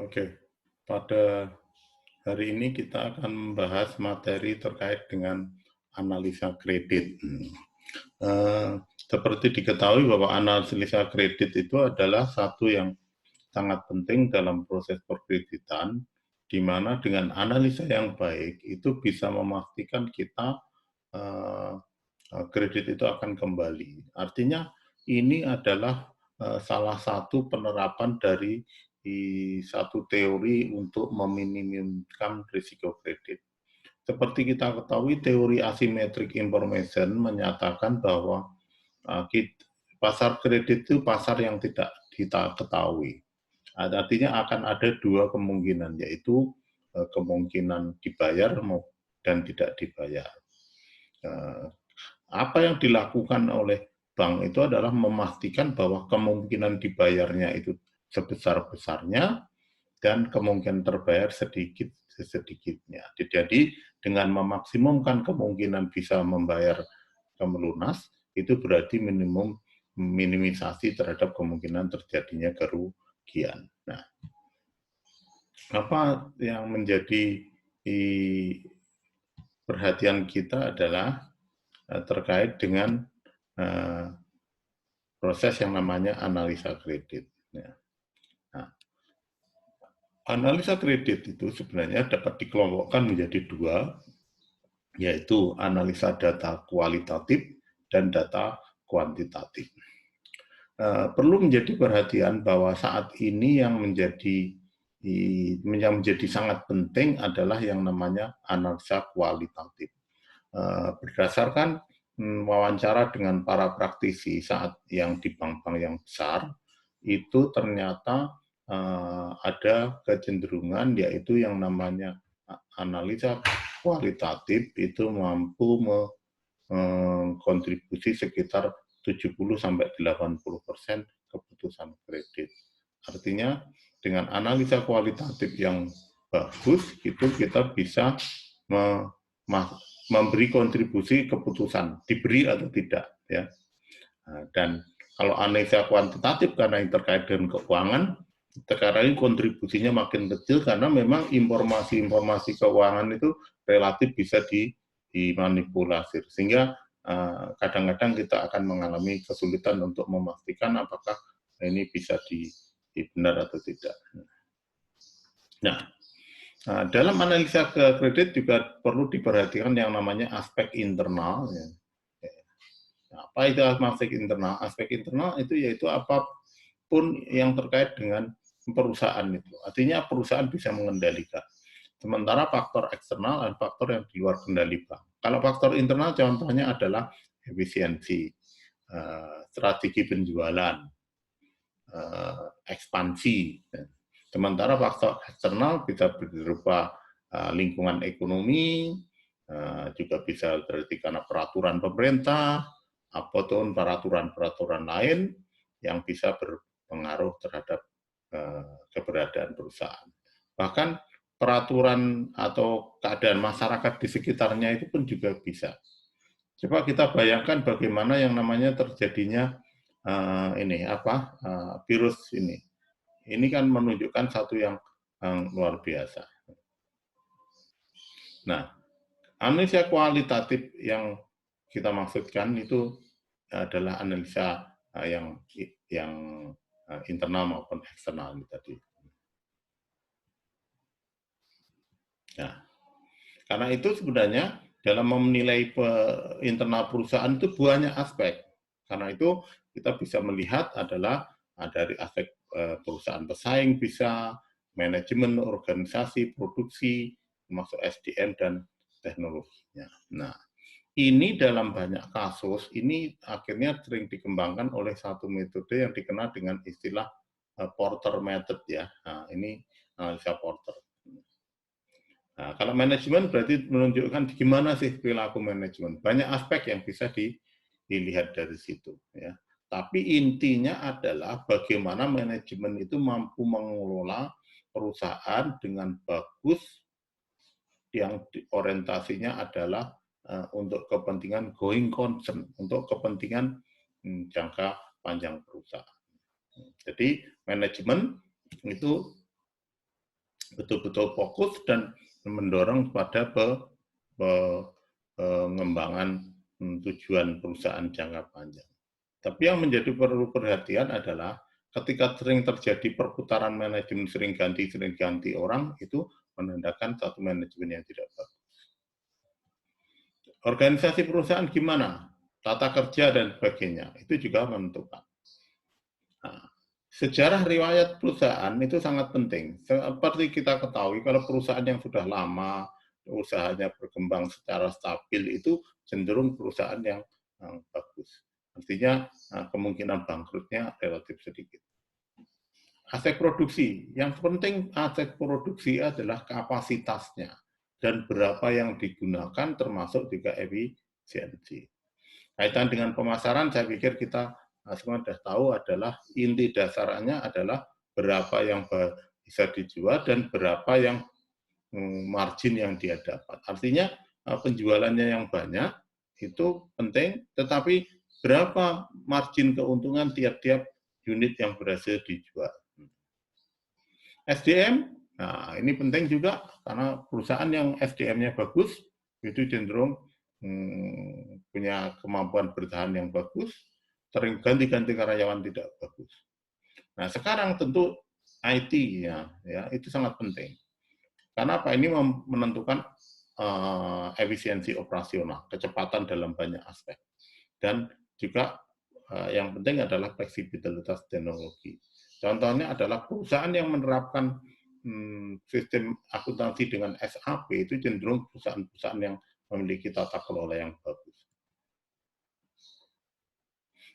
Oke, pada hari ini kita akan membahas materi terkait dengan analisa kredit. Seperti diketahui bahwa analisa kredit itu adalah satu yang sangat penting dalam proses perkreditan, di mana dengan analisa yang baik itu bisa memastikan kita eh, kredit itu akan kembali. Artinya ini adalah salah satu penerapan dari satu teori untuk meminimumkan risiko kredit. Seperti kita ketahui, teori asymmetric information menyatakan bahwa pasar kredit itu pasar yang tidak kita ketahui. Artinya akan ada dua kemungkinan, yaitu kemungkinan dibayar dan tidak dibayar. Apa yang dilakukan oleh bank itu adalah memastikan bahwa kemungkinan dibayarnya itu sebesar-besarnya dan kemungkinan terbayar sedikit-sedikitnya. Jadi dengan memaksimumkan kemungkinan bisa membayar ke melunas, itu berarti minimisasi terhadap kemungkinan terjadinya kerugian. Nah, apa yang menjadi perhatian kita adalah terkait dengan proses yang namanya analisa kredit. Nah, analisa kredit itu sebenarnya dapat dikelompokkan menjadi dua, yaitu analisa data kualitatif dan data kuantitatif. Perlu menjadi perhatian bahwa saat ini yang menjadi sangat penting adalah yang namanya analisa kualitatif. Berdasarkan wawancara dengan para praktisi saat yang di bank-bank yang besar, itu ternyata ada kecenderungan yaitu yang namanya analisa kualitatif itu mampu mengkontribusi sekitar 70-80% keputusan kredit. Artinya dengan analisa kualitatif yang bagus itu kita bisa memberi kontribusi keputusan diberi atau tidak, ya. Dan kalau analisa kuantitatif karena yang terkait dengan keuangan, sekarang ini kontribusinya makin kecil karena memang informasi-informasi keuangan itu relatif bisa dimanipulasi, sehingga kadang-kadang kita akan mengalami kesulitan untuk memastikan apakah ini bisa benar atau tidak. Nah, dalam analisa kredit juga perlu diperhatikan yang namanya aspek internal. Ya. Apa itu aspek internal? Aspek internal itu yaitu apapun yang terkait dengan perusahaan itu. Artinya perusahaan bisa mengendalikan. Sementara faktor eksternal dan faktor yang di luar kendali bank. Kalau faktor internal contohnya adalah efisiensi, strategi penjualan, ekspansi. Sementara faktor eksternal bisa berupa lingkungan ekonomi, juga bisa berarti karena peraturan pemerintah, ataupun peraturan-peraturan lain yang bisa berpengaruh terhadap keberadaan perusahaan. Bahkan peraturan atau keadaan masyarakat di sekitarnya itu pun juga bisa. Coba kita bayangkan bagaimana yang namanya terjadinya virus ini. Ini kan menunjukkan satu yang luar biasa. Nah, analisa kualitatif yang kita maksudkan itu adalah analisa yang internal maupun eksternal tadi. Nah, karena itu sebenarnya dalam menilai internal perusahaan itu banyak aspek. Karena itu kita bisa melihat adalah dari aspek perusahaan pesaing bisa, manajemen, organisasi, produksi, termasuk SDM dan teknologinya. Nah, ini dalam banyak kasus, ini akhirnya sering dikembangkan oleh satu metode yang dikenal dengan istilah Porter Method ya. Nah, ini analisa Porter. Nah, kalau manajemen berarti menunjukkan gimana sih perilaku manajemen. Banyak aspek yang bisa dilihat dari situ. Ya. Tapi intinya adalah bagaimana manajemen itu mampu mengelola perusahaan dengan bagus yang orientasinya adalah untuk kepentingan going concern, untuk kepentingan jangka panjang perusahaan. Jadi manajemen itu betul-betul fokus dan mendorong pada pengembangan tujuan perusahaan jangka panjang. Tapi yang menjadi perlu perhatian adalah ketika sering terjadi perputaran manajemen sering ganti orang, itu menandakan satu manajemen yang tidak bagus. Organisasi perusahaan gimana? Tata kerja dan sebagainya, itu juga menentukan. Nah, sejarah riwayat perusahaan itu sangat penting. Seperti kita ketahui, kalau perusahaan yang sudah lama, usahanya berkembang secara stabil, itu cenderung perusahaan yang bagus. Artinya kemungkinan bangkrutnya relatif sedikit. Aspek produksi, yang penting aspek produksi adalah kapasitasnya dan berapa yang digunakan termasuk juga efisiensi. Kaitan dengan pemasaran, saya pikir kita semua sudah tahu adalah inti dasarnya adalah berapa yang bisa dijual dan berapa yang margin yang dia dapat. Artinya penjualannya yang banyak itu penting, tetapi berapa margin keuntungan tiap-tiap unit yang berhasil dijual. SDM, nah ini penting juga karena perusahaan yang SDM-nya bagus itu cenderung punya kemampuan bertahan yang bagus, sering ganti-ganti karyawan tidak bagus. Nah sekarang tentu IT ya itu sangat penting. Karena apa? Ini menentukan efisiensi operasional, kecepatan dalam banyak aspek, dan juga yang penting adalah fleksibilitas teknologi. Contohnya adalah perusahaan yang menerapkan sistem akuntansi dengan SAP itu cenderung perusahaan-perusahaan yang memiliki tata kelola yang bagus.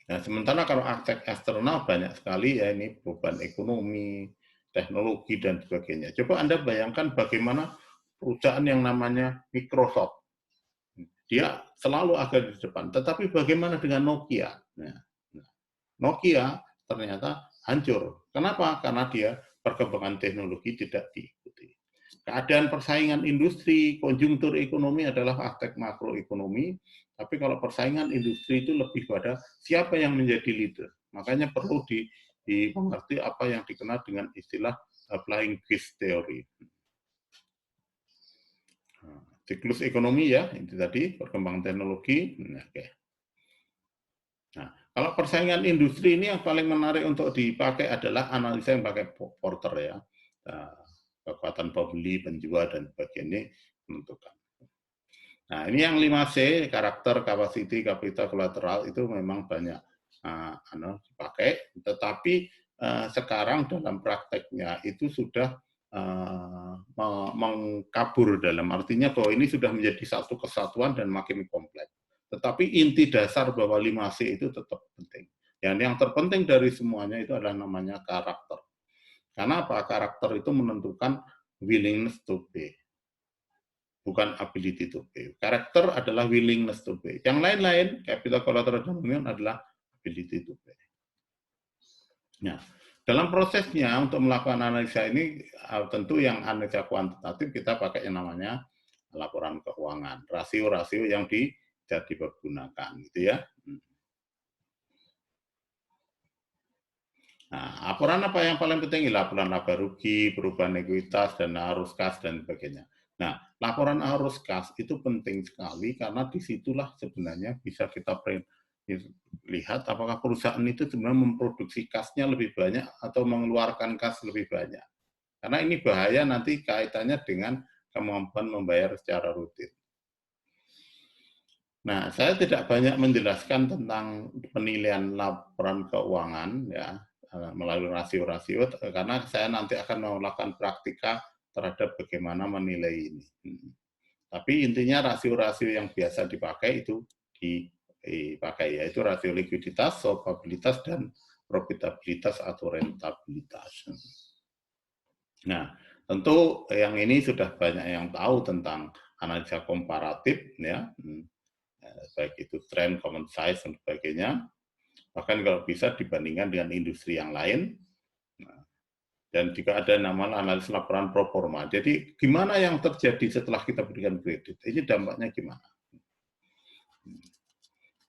Nah, sementara kalau aspek eksternal banyak sekali ya ini beban ekonomi, teknologi dan sebagainya. Coba Anda bayangkan bagaimana perusahaan yang namanya Microsoft. Dia selalu ada di depan. Tetapi bagaimana dengan Nokia? Nah, Nokia ternyata hancur. Kenapa? Karena dia perkembangan teknologi tidak diikuti. Keadaan persaingan industri, konjungtur ekonomi adalah aspek makroekonomi, tapi kalau persaingan industri itu lebih pada siapa yang menjadi leader. Makanya perlu dimengerti apa yang dikenal dengan istilah flying fish theory. Siklus ekonomi ya, itu tadi perkembangan teknologi. Okay. Nah, kalau persaingan industri ini yang paling menarik untuk dipakai adalah analisa yang pakai Porter ya. Kekuatan pembeli, penjual, dan sebagainya menentukan. Nah, ini yang 5C, karakter, capacity, capital, collateral, itu memang banyak dipakai, tetapi sekarang dalam prakteknya itu sudah mengkabur dalam artinya bahwa ini sudah menjadi satu kesatuan dan makin kompleks. Tetapi inti dasar bahwa 5C itu tetap penting. Yang terpenting dari semuanya itu adalah namanya karakter. Karena apa? Karakter itu menentukan willingness to pay. Bukan ability to pay. Karakter adalah willingness to pay. Yang lain-lain, capital, collateral, dan union adalah ability to pay. Nah, dalam prosesnya untuk melakukan analisa ini, tentu yang analisa kuantitatif kita pakai yang namanya laporan keuangan, rasio-rasio yang dipergunakan, gitu ya. Nah, laporan apa yang paling penting? Laporan laba rugi, perubahan ekuitas, dan arus kas, dan sebagainya. Nah, laporan arus kas itu penting sekali karena disitulah sebenarnya bisa kita lihat apakah perusahaan itu sebenarnya memproduksi kasnya lebih banyak atau mengeluarkan kas lebih banyak. Karena ini bahaya nanti kaitannya dengan kemampuan membayar secara rutin. Nah, saya tidak banyak menjelaskan tentang penilaian laporan keuangan ya melalui rasio-rasio karena saya nanti akan melakukan praktika terhadap bagaimana menilai ini. Tapi intinya rasio-rasio yang biasa dipakai itu dipakai yaitu rasio likuiditas, solvabilitas dan profitabilitas atau rentabilitas. Nah, tentu yang ini sudah banyak yang tahu tentang analisa komparatif ya. Baik itu tren, common size, dan sebagainya. Bahkan kalau bisa dibandingkan dengan industri yang lain. Dan juga ada namanya analisa laporan pro forma. Jadi gimana yang terjadi setelah kita berikan kredit? Ini dampaknya gimana?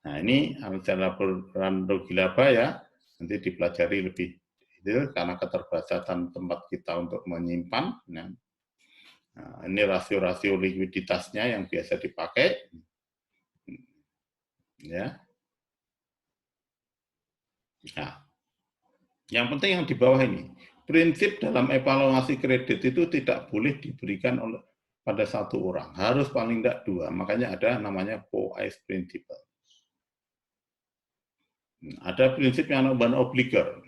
Nah ini analisa laporan rugi laba ya, nanti dipelajari lebih karena keterbatasan tempat kita untuk menyimpan. Nah, ini rasio-rasio likuiditasnya yang biasa dipakai. Ya. Nah, yang penting yang di bawah ini, prinsip dalam evaluasi kredit itu tidak boleh diberikan pada satu orang, harus paling tidak 2. Makanya ada namanya POIS Principle. Ada prinsip yang namanya obligor.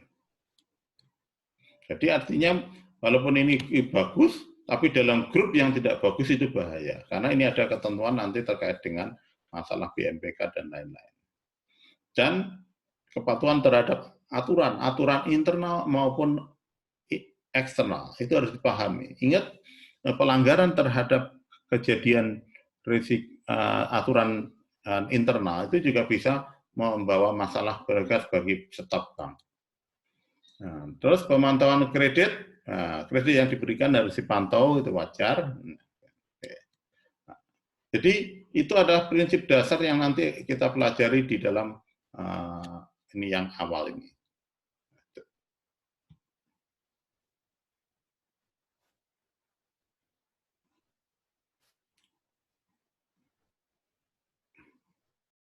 Jadi artinya walaupun ini bagus, tapi dalam grup yang tidak bagus itu bahaya. Karena ini ada ketentuan nanti terkait dengan masalah BMPK dan lain-lain. Dan kepatuhan terhadap aturan internal maupun eksternal, itu harus dipahami. Ingat, pelanggaran terhadap kejadian aturan internal itu juga bisa membawa masalah bergas bagi stok bank. Nah, terus pemantauan kredit, kredit yang diberikan harus dipantau, itu wajar. Jadi itu adalah prinsip dasar yang nanti kita pelajari di dalam ini yang awal ini.